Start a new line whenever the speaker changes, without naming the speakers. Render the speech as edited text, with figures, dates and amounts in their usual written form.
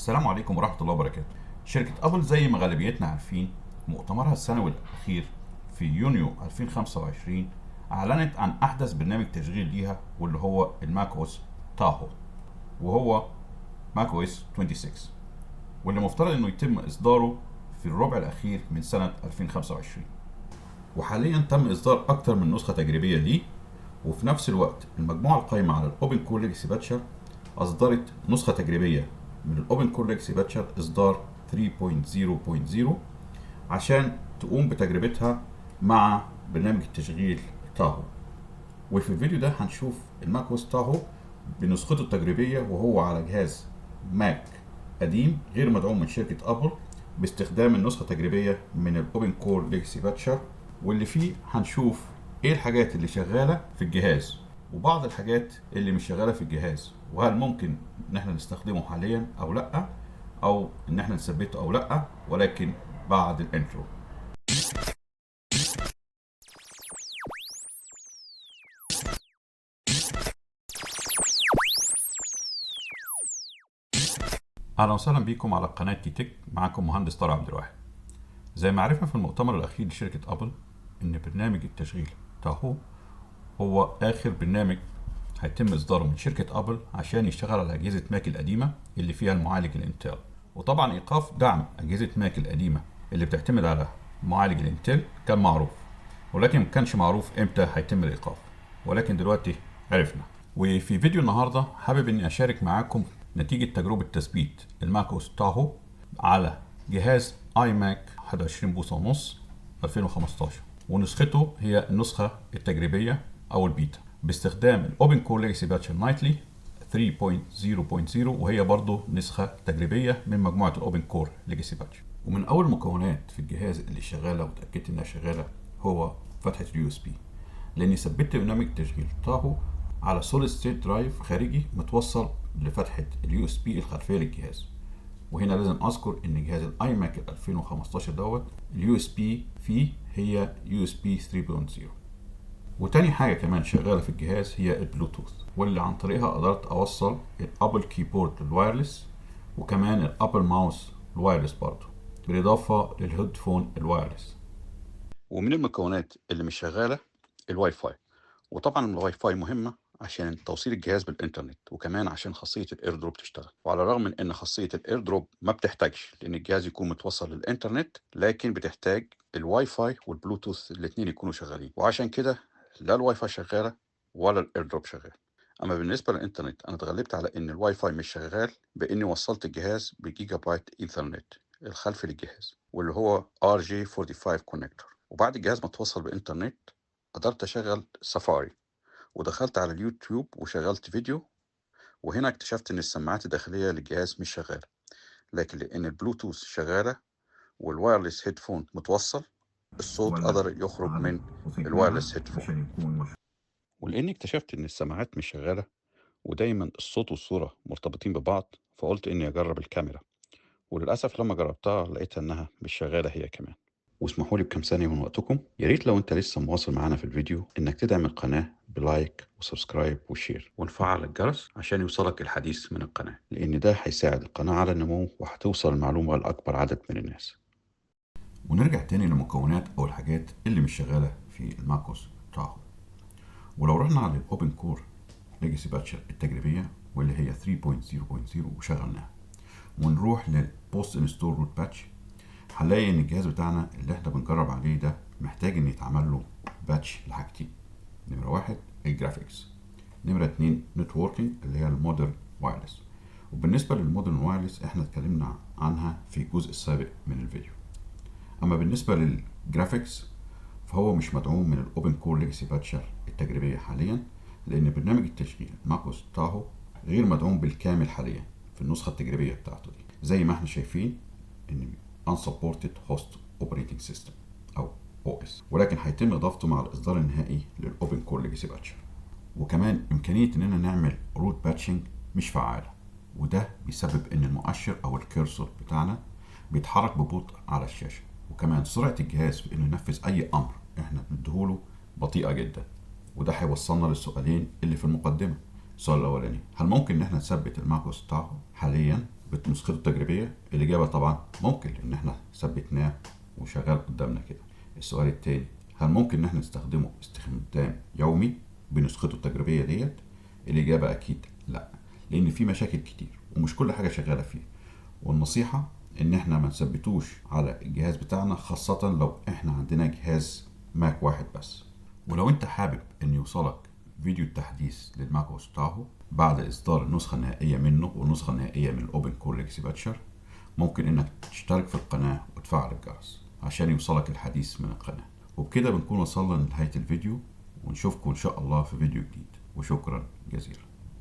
السلام عليكم ورحمة الله وبركاته. شركة أبل زي ما غالبيتنا عارفين، مؤتمرها السنوي الأخير في يونيو 2025 أعلنت عن أحدث برنامج تشغيل ليها، واللي هو الماك أوس تاهو، وهو ماك أوس 26، واللي مفترض إنه يتم إصداره في الربع الأخير من سنة 2025. وحاليا تم إصدار أكثر من نسخة تجريبية ليه، وفي نفس الوقت المجموعة القائمة على الأوبن كور ليجاسي باتشر أصدرت نسخة تجريبية من الأوبن كور ليجاسي باتشر إصدار 3.0.0 عشان تقوم بتجربتها مع برنامج التشغيل تاهو. وفي الفيديو ده هنشوف الماك اوس تاهو بنسخته التجريبية وهو على جهاز ماك قديم غير مدعوم من شركة أبل، باستخدام النسخة التجريبية من الأوبن كور ليجاسي باتشر، واللي فيه هنشوف ايه الحاجات اللي شغالة في الجهاز وبعض الحاجات اللي مش شغالة في الجهاز، وهل ممكن ان احنا نستخدمه حاليا او لا، او ان احنا نثبته او لا، ولكن بعد الانترو. اهلا وسهلا بيكم على قناة تيتك، معاكم مهندس طارق عبد الواحد. زي ما عرفنا في المؤتمر الاخير لشركة ابل ان برنامج التشغيل تاهو هو اخر برنامج هيتم اصداره من شركة ابل عشان يشتغل على اجهزة ماك القديمة اللي فيها المعالج الانتل. وطبعا ايقاف دعم اجهزة ماك القديمة اللي بتعتمد على معالج الانتل كان معروف، ولكن ما كانش معروف امتى هيتم الايقاف، ولكن دلوقتي عرفنا. وفي فيديو النهارده حابب اني اشارك معاكم نتيجة تجربة تثبيت الماك اوس تاهو على جهاز اي ماك 21 بوصة ونص 2015، ونسخته هي النسخة التجريبية او البيتا باستخدام الاوبن كور ليجاسي باتشر نايتلي 3.0.0، وهي برضه نسخة تجريبية من مجموعة الاوبن كور ليجاسي باتشر. ومن اول المكونات في الجهاز اللي شغالة وتأكدت انها شغالة هو فتحة اليو اس بي، لاني ثبت برنامج تشغيل تاهو على سوليد ستيت درايف خارجي متوصل لفتحة اليو اس بي الخلفية للجهاز. وهنا لازم اذكر ان جهاز الاي ماك 2015 دوت اليو اس بي فيه هي يو اس بي 3.0. وتاني حاجة كمان شغالة في الجهاز هي البلوتوث، واللي عن طريقها قدرت اوصل الابل كيبورد الوايرلس، وكمان الابل ماوس الوايرلس برضه، بالاضافة للهيدفون الوايرلس. ومن المكونات اللي مش شغالة الواي فاي، وطبعا الواي فاي مهمة عشان توصيل الجهاز بالإنترنت، وكمان عشان خاصية الإير دروب تشتغل. وعلى الرغم من إن خاصية الإير دروب ما بتحتاجش لأن الجهاز يكون متوصل للإنترنت، لكن بتحتاج الواي فاي والبلوتوث الاتنين يكونوا شغالين، وعشان كده لا الواي فاي شغالة ولا الإير دروب شغال. أما بالنسبة للإنترنت أنا اتغلبت على إن الواي فاي مش شغال بإني وصلت الجهاز بجيجا بايت إيثرنت الخلفي للجهاز، واللي هو RJ45 كونكتور. وبعد الجهاز ما اتوصل بإنترنت قدرت أشغل سفاري، ودخلت على اليوتيوب وشغلت فيديو. وهنا اكتشفت ان السماعات الداخلية للجهاز مش شغالة، لكن لان البلوتوث شغالة والوايرلس هيدفون متوصل الصوت قدر يخرج من الوايرلس هيدفون. ولاني اكتشفت ان السماعات مش شغالة ودايما الصوت والصورة مرتبطين ببعض، فقلت اني اجرب الكاميرا، وللاسف لما جربتها لقيتها انها مش شغالة هي كمان. واسمحوا لي بكم ثانية من وقتكم، يا ريت لو انت لسه مواصل معانا في الفيديو انك تدعم القناة بلايك وسبسكرايب وشير ونفعل الجرس عشان يوصلك الحديث من القناة، لان ده هيساعد القناة على النمو وهتوصل المعلومة لأكبر عدد من الناس. ونرجع تاني للمكونات او الحاجات اللي مش شغالة في الماكوس تاهو. ولو رحنا على الاوبن كور ليجاسي باتشر التجريبية واللي هي 3.0.0 وشغلناها، ونروح للبوست انستول روت باتش، هنلاقي ان الجهاز بتاعنا اللي احنا بنجرب عليه ده محتاج ان يتعمل له باتش لحاجتين. نمرة واحد الجرافيكس، نمرة اتنين نتوركينج اللي هي المودرن وايرلس. وبالنسبة للمودرن وايرلس احنا اتكلمنا عنها في الجزء السابق من الفيديو. اما بالنسبة للجرافيكس فهو مش مدعوم من الاوبن كور ليجاسي باتشر التجريبية حاليا، لان برنامج التشغيل ماكوس تاهو غير مدعوم بالكامل حاليا في النسخة التجريبية بتاعته دي، زي ما احنا شايفين ان unsupported host operating system او OS، ولكن هيتم اضافته مع الاصدار النهائي للاوبن كور ليجاسي باتشر. وكمان امكانيه اننا نعمل روت باتشنج مش فعاله، وده بيسبب ان المؤشر او الكيرسور بتاعنا بيتحرك ببطء على الشاشه، وكمان سرعه الجهاز في انه ينفذ اي امر احنا بنديهوله بطيئه جدا. وده هيوصلنا للسؤالين اللي في المقدمه. السؤال الاولاني، هل ممكن ان احنا نثبت الماكوس تاهو حاليا بنسخته التجريبية؟ الإجابة طبعا ممكن، لأن احنا ثبتناه وشغال قدامنا كده. السؤال التاني، هل ممكن ان احنا نستخدمه استخدام يومي بنسخته التجريبية ديت؟ الإجابة أكيد لا، لأن في مشاكل كتير ومش كل حاجة شغالة فيه. والنصيحة إن احنا ما نثبتوش على الجهاز بتاعنا، خاصة لو احنا عندنا جهاز ماك واحد بس. ولو انت حابب ان يوصلك فيديو التحديث للماك اوس تاهو بعد اصدار النسخة النهائية منه والنسخة النهائية من الاوبن كور ليجاسي باتشر، ممكن انك تشترك في القناة وتفعل الجرس عشان يوصلك الحديث من القناة. وبكده بنكون وصلنا لنهاية الفيديو، ونشوفكم ان شاء الله في فيديو جديد، وشكرا جزيلا.